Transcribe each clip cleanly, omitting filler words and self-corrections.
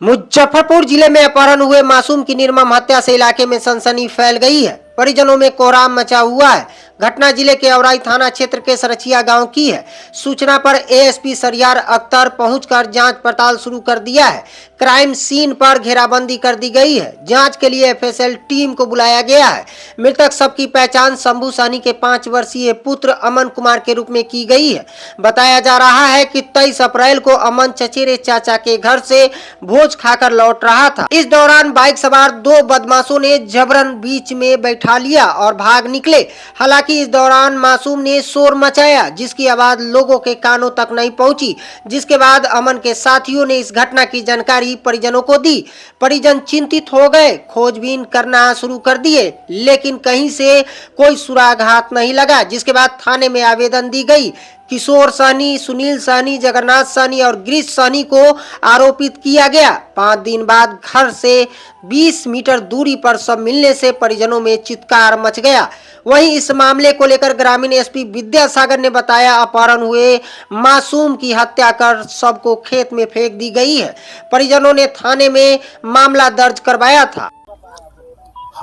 मुजफ्फरपुर जिले में अपहरण हुए मासूम की निर्मम हत्या से इलाके में सनसनी फैल गई है। परिजनों में कोहराम मचा हुआ है। घटना जिले के औराई थाना क्षेत्र के सरचिया गांव की है। सूचना पर एएसपी सरियार अख्तर पहुंचकर जांच पड़ताल शुरू कर दिया है। क्राइम सीन पर घेराबंदी कर दी गई है। जांच के लिए एफएसएल टीम को बुलाया गया है। मृतक सबकी पहचान शंभू सहनी के 5 वर्षीय पुत्र अमन कुमार के रूप में की गई है। बताया जा रहा है कि 23 अप्रैल को अमन चचेरे चाचा के घर से भोज खाकर लौट रहा था। इस दौरान बाइक सवार 2 बदमाशों ने जबरन बीच में बैठा लिया और भाग निकले। हालांकि इस दौरान मासूम ने शोर मचाया, जिसकी आवाज लोगों के कानों तक नहीं पहुंची। जिसके बाद अमन के साथियों ने इस घटना की जानकारी परिजनों को दी। परिजन चिंतित हो गए, खोजबीन करना शुरू कर दिए, लेकिन कहीं से कोई सुराग हाथ नहीं लगा। जिसके बाद थाने में आवेदन दी गई। किशोर सहनी, सुनील सहनी, जगन्नाथ सहनी और गिरीश सहनी को आरोपित किया गया। 5 दिन बाद घर से 20 मीटर दूरी पर सब मिलने से परिजनों में चित्कार मच गया। वहीं इस मामले को लेकर ग्रामीण एसपी विद्यासागर ने बताया, अपहरण हुए मासूम की हत्या कर सबको खेत में फेंक दी गई है। परिजनों ने थाने में मामला दर्ज करवाया था।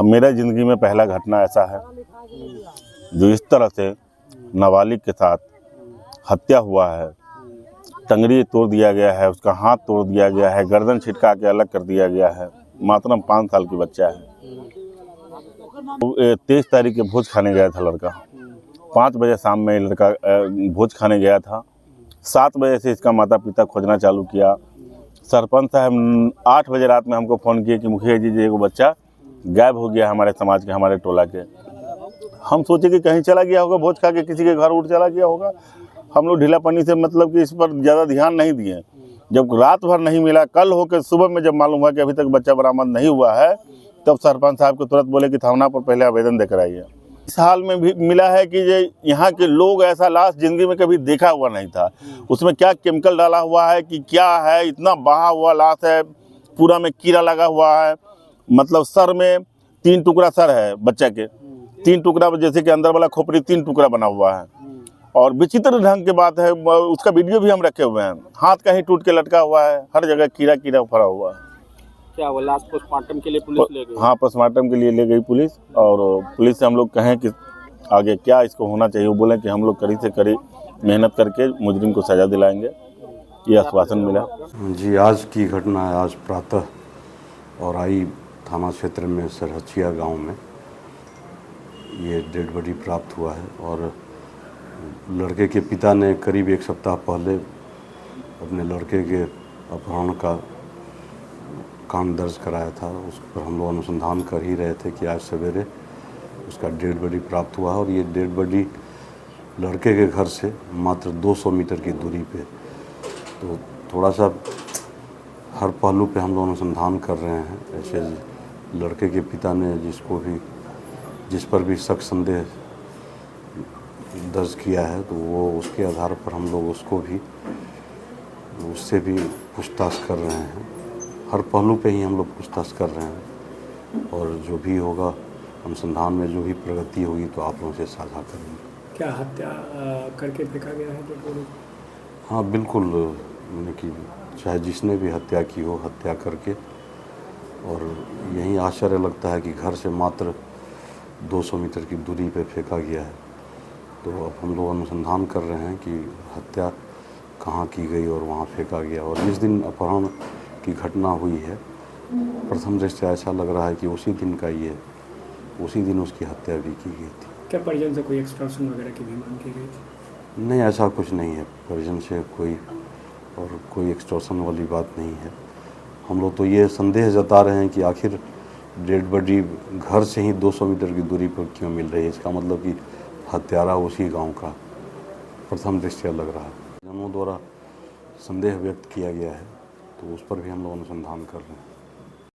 मेरा जिंदगी में पहला घटना ऐसा है जो इस तरह से नाबालिग के साथ हत्या हुआ है। टंगड़ी तोड़ दिया गया है, उसका हाथ तोड़ दिया गया है, गर्दन छिटका के अलग कर दिया गया है। मात्र 5 साल की बच्चा है। 23 तारीख के भोज खाने गया था लड़का। 5 बजे शाम में लड़का भोज खाने गया था। 7 बजे से इसका माता पिता खोजना चालू किया। सरपंच साहब 8 बजे रात में हमको फ़ोन किए कि मुखिया जी एगो बच्चा गायब हो गया हमारे समाज के, हमारे टोला के। हम सोचे कि कहीं चला गया होगा, भोज खा के किसी के घर उठ चला गया होगा। हम लोग ढीलापनी से मतलब कि इस पर ज़्यादा ध्यान नहीं दिए। जब रात भर नहीं मिला, कल होकर सुबह में जब मालूम हुआ कि अभी तक बच्चा बरामद नहीं हुआ है, तब सरपंच साहब को तुरंत बोले कि थाना पर पहले आवेदन देकर आइए। इस हाल में भी मिला है कि ये यहाँ के लोग ऐसा लाश जिंदगी में कभी देखा हुआ नहीं था। उसमें क्या केमिकल डाला हुआ है कि क्या है, इतना बहा हुआ लाश है, पूरा में कीड़ा लगा हुआ है। मतलब सर में 3 टुकड़ा सर है बच्चा के, 3 टुकड़ा, जैसे कि अंदर वाला खोपड़ी 3 टुकड़ा बना हुआ है। और विचित्र ढंग की बात है, उसका वीडियो भी हम रखे हुए हैं। हाथ का ही टूट के लटका हुआ है, हर जगह कीड़ा कीड़ा फरा हुआ है। क्या वो लाश पोस्टमार्टम के लिए पुलिस ले गई? हाँ, पोस्टमार्टम के लिए ले गई पुलिस। और पुलिस से हम लोग कहें कि आगे क्या इसको होना चाहिए, वो बोले कि हम लोग कड़ी से कड़ी मेहनत करके मुजरिम को सजा दिलाएंगे। ये आश्वासन मिला जी। आज की घटना है, आज प्रातः औराई थाना क्षेत्र में सरचिया गांव में ये डेड बॉडी प्राप्त हुआ है। और लड़के के पिता ने करीब 1 सप्ताह पहले अपने लड़के के अपहरण का काम दर्ज कराया था। उस पर हम लोग अनुसंधान कर ही रहे थे कि आज सवेरे उसका डेड बॉडी प्राप्त हुआ है। और ये डेड बॉडी लड़के के घर से मात्र 200 मीटर की दूरी पे। तो थोड़ा सा हर पहलू पे हम लोग अनुसंधान कर रहे हैं। ऐसे लड़के के पिता ने जिस पर भी शक संदेह दर्ज किया है, तो वो उसके आधार पर हम लोग उससे भी पूछताछ कर रहे हैं। हर पहलू पे ही हम लोग पूछताछ कर रहे हैं। और जो भी होगा अनुसंधान में, जो भी प्रगति होगी तो आप लोगों से साझा करेंगे। क्या हत्या करके फेंका गया है जो पूरी? हाँ बिल्कुल, कि चाहे जिसने भी हत्या की हो, हत्या करके। और यही आश्चर्य लगता है कि घर से मात्र 200 मीटर की दूरी पे फेंका गया है। तो अब हम लोग अनुसंधान कर रहे हैं कि हत्या कहाँ की गई और वहाँ फेंका गया। और जिस दिन अपहरण की घटना हुई है, प्रथम दृष्टया ऐसा लग रहा है कि उसी दिन उसकी हत्या भी की गई थी। क्या परिजन से कोई एक्सटॉर्शन वगैरह की भी मांग की गई थी? नहीं, ऐसा कुछ नहीं है। परिजन से कोई एक्सटॉर्शन वाली बात नहीं है। हम लोग तो ये संदेह जता रहे हैं कि आखिर डेड बॉडी घर से ही 200 मीटर की दूरी पर क्यों मिल रही है। इसका मतलब कि हत्यारा उसी गांव का प्रथम दृष्टया लग रहा है। जनों द्वारा संदेह व्यक्त किया गया है, तो उस पर भी हम लोग अनुसंधान कर रहे हैं।